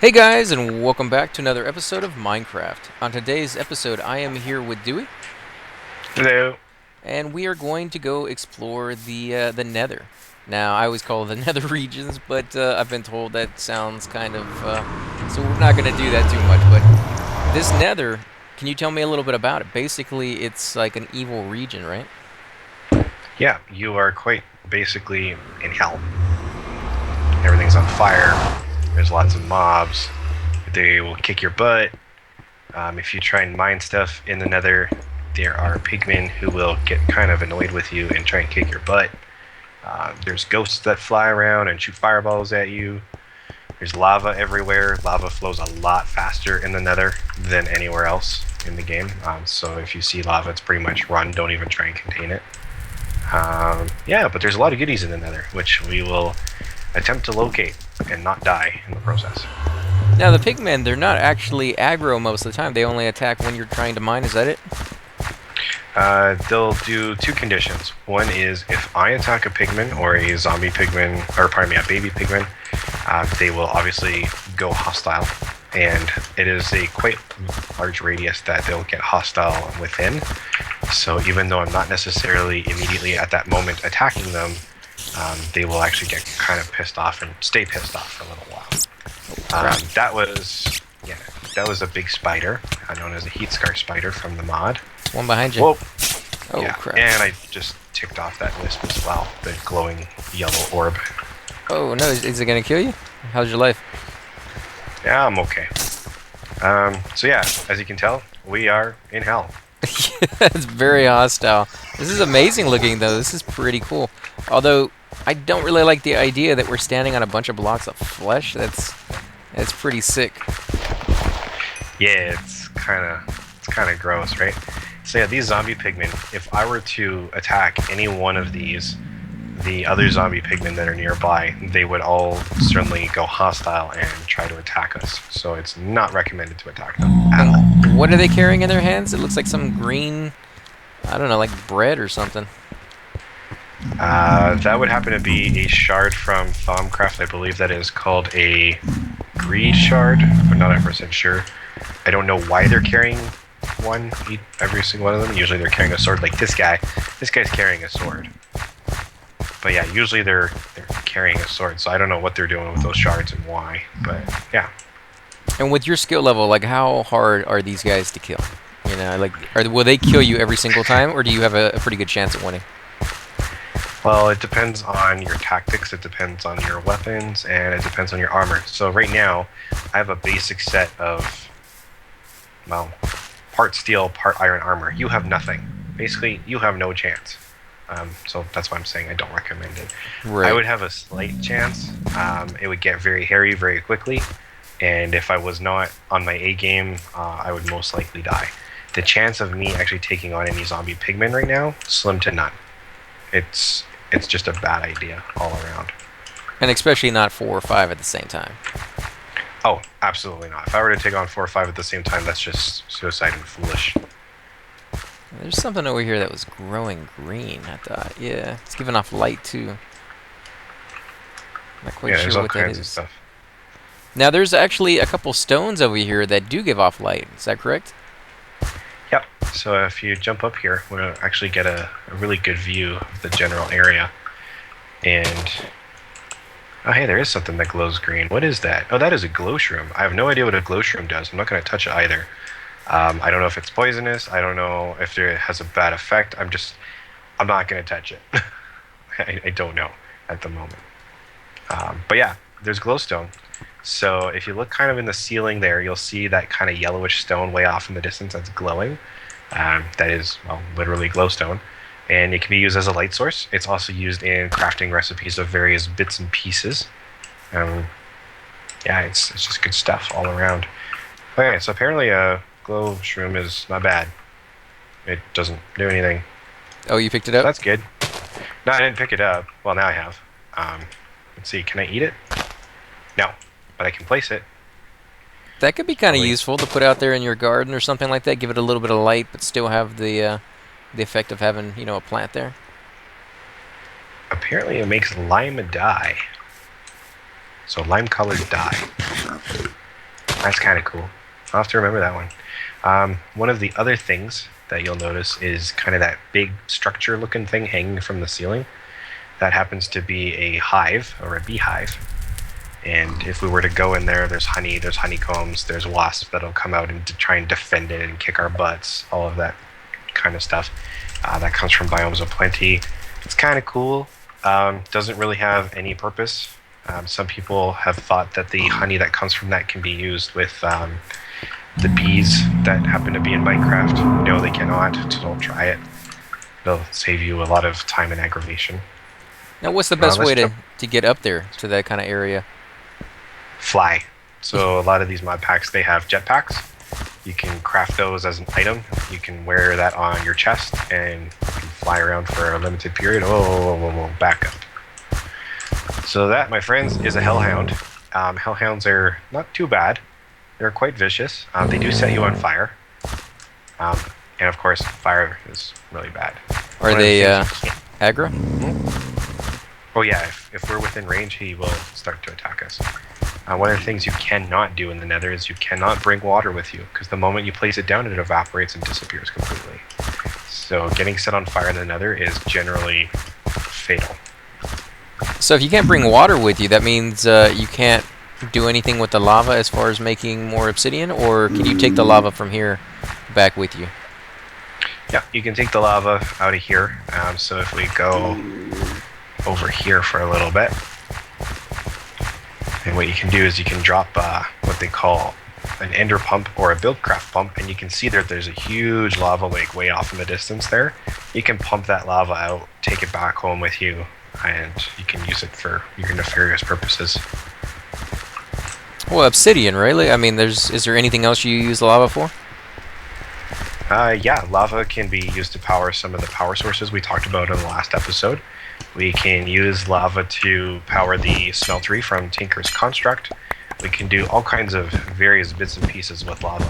Hey guys, and welcome back to another episode of Minecraft. On today's episode, I am here with Dewey, Hello. and we are going to go explore the Nether. Now, I always call it the Nether regions, but I've been told that sounds kind of so we're not going to do that too much. But this Nether, can you tell me a little bit about it? Basically, it's like an evil region, right? Yeah, you are quite basically in hell. Everything's on fire. There's lots of mobs. They will kick your butt. If you try and mine stuff in the Nether, there are pigmen who will get kind of annoyed with you and try and kick your butt. There's ghosts that fly around and shoot fireballs at you. There's lava everywhere. Lava flows a lot faster in the Nether than anywhere else in the game. So if you see lava, it's pretty much run. Don't even try and contain it. Yeah, but there's a lot of goodies in the Nether, which we will attempt to locate and not die in the process. Now, the pigmen, they're not actually aggro most of the time. They only attack when you're trying to mine. Is that it? They'll do two conditions. One is if I attack a pigman or a zombie pigman, or pardon me, a baby pigman, they will obviously go hostile, and it is a quite large radius that they'll get hostile within. So even though I'm not necessarily immediately at that moment attacking them, they will actually get kind of pissed off and stay pissed off for a little while. That was a big spider, known as a heat scar spider from the mod. One behind you. Whoa! Oh, Yeah, crap. and I just ticked off that wisp as well, the glowing yellow orb. Oh, no. Is it going to kill you? How's your life? Yeah, I'm okay. So yeah, as you can tell, we are in hell. It's very hostile. This is amazing looking, though. This is pretty cool. Although, I don't really like the idea that we're standing on a bunch of blocks of flesh. That's pretty sick. Yeah, it's kind of gross, right? So yeah, these zombie pigmen, if I were to attack any one of these, the other zombie pigmen that are nearby, they would all certainly go hostile and try to attack us. So it's not recommended to attack them at all. And what are they carrying in their hands? It looks like some green, I don't know, like bread or something. That would happen to be a shard from Thaumcraft. I believe that is called a greed shard. I'm not 100% sure. I don't know why they're carrying one, every single one of them. Usually they're carrying a sword like this guy. This guy's carrying a sword. But yeah, usually they're carrying a sword, so I don't know what they're doing with those shards and why. But yeah. And with your skill level, like how hard are these guys to kill? You know, like will they kill you every single time, or do you have a pretty good chance at winning? Well, it depends on your tactics, it depends on your weapons, and it depends on your armor. So right now, I have a basic set of, well, part steel, part iron armor. You have nothing. Basically, you have no chance. So that's why I'm saying I don't recommend it. Right. I would have a slight chance. It would get very hairy very quickly, and if I was not on my A game, I would most likely die. The chance of me actually taking on any zombie pigmen right now, slim to none. It's just a bad idea all around. And especially not 4 or 5 at the same time. Oh, absolutely not. If I were to take on 4 or 5 at the same time, that's just suicide and foolish. There's something over here that was growing green, I thought. Yeah, it's giving off light, too. Not quite Yeah, there's sure all what that kinds of is. stuff. Now, there's actually a couple stones over here that do give off light. Is that correct? Yep. So if you jump up here, we'll actually get a really good view of the general area. And oh, hey, there is something that glows green. What is that? Oh, that is a glow shroom. I have no idea what a glow shroom does. I'm not going to touch it either. I don't know if it's poisonous. I don't know if it has a bad effect. I'm not going to touch it. I don't know at the moment. But yeah, there's glowstone. So if you look kind of in the ceiling there, you'll see that kind of yellowish stone way off in the distance that's glowing. That is, well, literally glowstone. And it can be used as a light source. It's also used in crafting recipes of various bits and pieces. Yeah, it's just good stuff all around. Okay, so apparently glow shroom is not bad. It doesn't do anything. Oh, you picked it So up? that's good. No, I didn't pick it up. Well, now I have. Let's see, can I eat it? No, but I can place it. That could be kind of Probably. useful to put out there in your garden or something like that. Give it a little bit of light, but still have the effect of having, you know, a plant there. Apparently it makes lime dye. So lime-colored dye. That's kind of cool. I'll have to remember that one. One of the other things that you'll notice is kind of that big structure-looking thing hanging from the ceiling. That happens to be a hive, or a beehive. And if we were to go in there, there's honey, there's honeycombs, there's wasps that'll come out and to try and defend it and kick our butts, all of that kind of stuff. That comes from biomes of plenty. It's kind of cool. Doesn't really have any purpose. Some people have thought that the honey that comes from that can be used with the bees that happen to be in Minecraft. No, they cannot, so don't try it. They'll save you a lot of time and aggravation. Now, what's the best way to get up there to that kind of area? Fly. So a lot of these mod packs, they have jetpacks. You can craft those as an item. You can wear that on your chest and you can fly around for a limited period. Oh, back up. So that, my friends, is a hellhound. Hellhounds are not too bad. They're quite vicious. They do set you on fire. And of course, fire is really bad. Are they aggro? Oh yeah, if we're within range, he will start to attack us. One of the things you cannot do in the Nether is you cannot bring water with you, because the moment you place it down, it evaporates and disappears completely. So getting set on fire in the Nether is generally fatal. So if you can't bring water with you, that means you can't do anything with the lava as far as making more obsidian, or can you take the lava from here back with you? Yeah, you can take the lava out of here. So if we go over here for a little bit, and what you can do is you can drop what they call an ender pump or a buildcraft pump, and you can see that there's a huge lava lake way off in the distance there. You can pump that lava out, take it back home with you, and you can use it for your nefarious purposes. Well, obsidian, really? I mean, is there anything else you use the lava for? Yeah, lava can be used to power some of the power sources we talked about in the last episode. We can use lava to power the smeltery from Tinker's Construct. We can do all kinds of various bits and pieces with lava.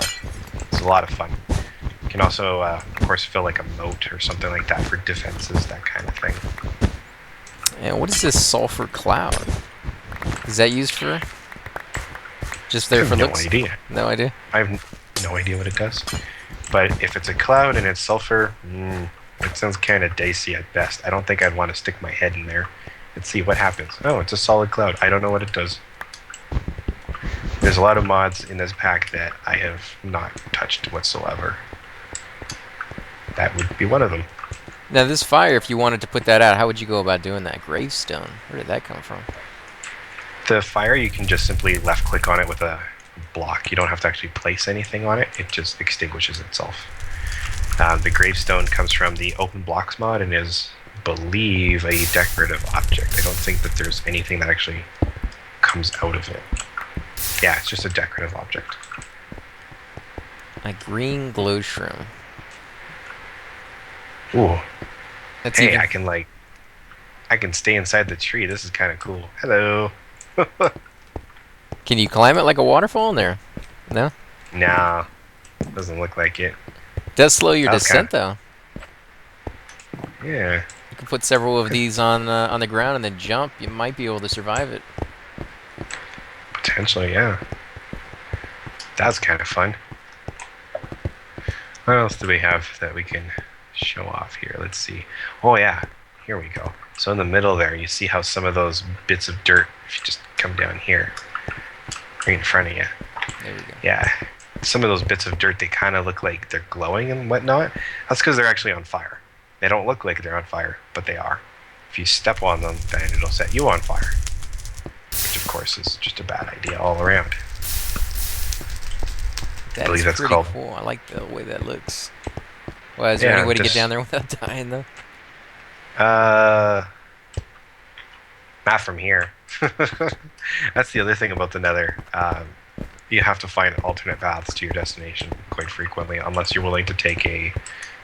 It's a lot of fun. You can also, of course, fill like a moat or something like that for defenses, that kind of thing. And what is this sulfur cloud? Is that used for? Just there for looks? No idea. No idea? I have no idea what it does. But if it's a cloud and it's sulfur, it sounds kind of dicey at best. I don't think I'd want to stick my head in there. Let's see what happens. Oh, it's a solid cloud. I don't know what it does. There's a lot of mods in this pack that I have not touched whatsoever. That would be one of them. Now, this fire, if you wanted to put that out, how would you go about doing that? Gravestone. Where did that come from? The fire, you can just simply left-click on it with a block. You don't have to actually place anything on it. It just extinguishes itself. The gravestone comes from the open blocks mod and is, I believe, a decorative object. I don't think that there's anything that actually comes out of it. Yeah, it's just a decorative object. A green glow shroom. Ooh. That's hey, I can stay inside the tree. This is kind of cool. Hello. Can you climb it like a waterfall in there? No? Nah. Doesn't look like it. It does slow your descent, though. Yeah. You can put several of these on the ground and then jump. You might be able to survive it. Potentially, yeah. That's kind of fun. What else do we have that we can show off here? Let's see. Oh, yeah. Here we go. So in the middle there, you see how some of those bits of dirt, if you just come down here, right in front of you. There you go. Yeah. Some of those bits of dirt, they kind of look like they're glowing and whatnot. That's because they're actually on fire. They don't look like they're on fire, but they are. If you step on them, then it'll set you on fire. Which, of course, is just a bad idea all around. I believe that's pretty called... cool. I like the way that looks. Well, is there any way to get down there without dying, though? Not from here. That's the other thing about the Nether. You have to find alternate paths to your destination quite frequently, unless you're willing to take a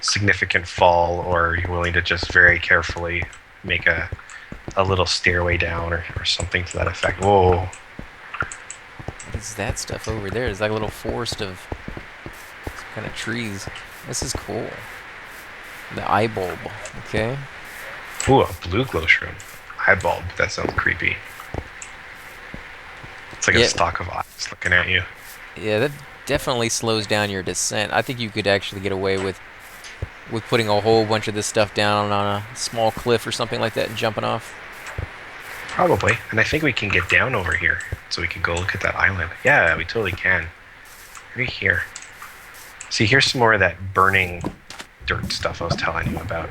significant fall, or you're willing to just very carefully make a little stairway down, or something to that effect. Whoa. What is that stuff over there? It's like a little forest of some kind of trees. This is cool. The eye bulb. Okay. Ooh, a blue glow shroom. Eye bulb. That sounds creepy. It's like a stalk of eyes looking at you. Yeah, that definitely slows down your descent. I think you could actually get away with putting a whole bunch of this stuff down on a small cliff or something like that and jumping off. Probably. And I think we can get down over here, so we can go look at that island. Yeah, we totally can. Right here. See, here's some more of that burning dirt stuff I was telling you about.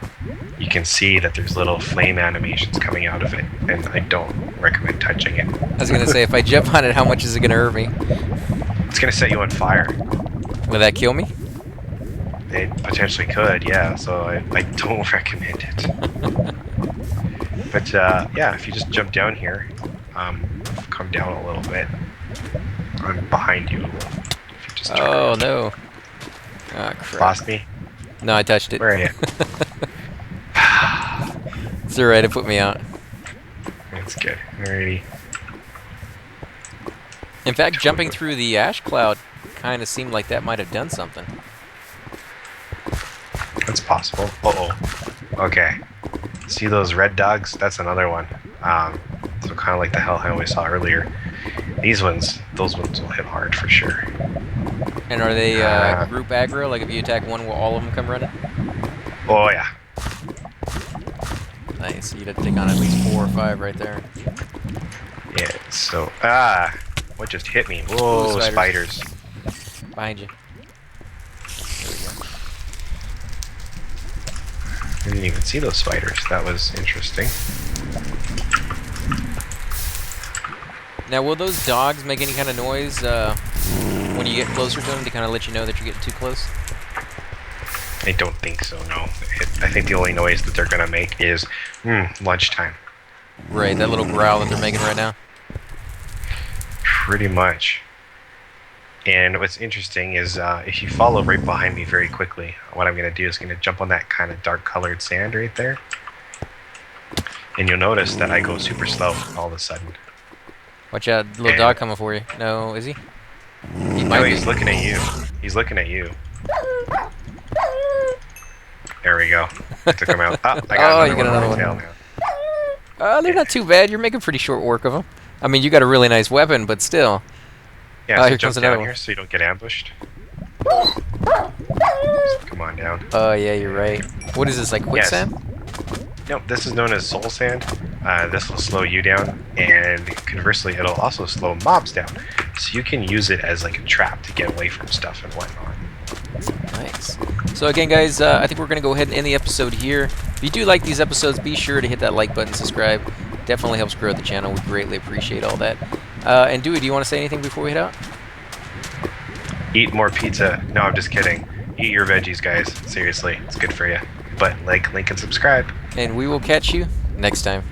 You can see that there's little flame animations coming out of it, and I don't recommend touching it. I was gonna say, if I jump on it, how much is it gonna hurt me? It's gonna set you on fire. Will that kill me? It potentially could, yeah, so I don't recommend it. But yeah, if you just jump down here, come down a little bit. I'm behind you. If you just turn Oh around. no! Ah, crap. Lost me? No, I touched it. Where are you? It's alright, it put me out. That's good. Alrighty. In fact, jumping through the ash cloud kind of seemed like that might have done something. That's possible. Uh-oh. Okay. See those red dogs? That's another one. So kind of like the hellhound we saw earlier. These ones, those ones will hit hard for sure. And are they group aggro? Like if you attack one, will all of them come running? Oh yeah. Nice. You'd have to take on at least 4 or 5 right there. Yeah, so... what just hit me? Whoa, Ooh, spiders. Behind you. There we go. I didn't even see those spiders. That was interesting. Now, will those dogs make any kind of noise when you get closer to them to kind of let you know that you're getting too close? I don't think so, no. I think the only noise that they're going to make is, lunchtime. Right, that little growl that they're making right now. Pretty much. And what's interesting is if you follow right behind me very quickly, what I'm going to do is going to jump on that kind of dark colored sand right there. And you'll notice that I go super slow all of a sudden. Watch out, little dog coming for you. No, is he? He No, he's looking at you. He's looking at you. There we go. I took him out. Oh, I got another one on my tail now. They're not too bad. You're making pretty short work of them. I mean, you got a really nice weapon, but still. Yeah, so here jump comes another down one. here so you don't get ambushed. Just come on down. Oh, yeah, you're right. What is this, like quicksand? No, this is known as soul sand. This will slow you down, and conversely, it'll also slow mobs down. So you can use it as like a trap to get away from stuff and whatnot. Nice. So again, guys, I think we're going to go ahead and end the episode here. If you do like these episodes, be sure to hit that like button, subscribe. Definitely helps grow the channel. We greatly appreciate all that. And Dewey, do you want to say anything before we head out? Eat more pizza. No, I'm just kidding. Eat your veggies, guys. Seriously, it's good for you. But like, link, and subscribe. And we will catch you next time.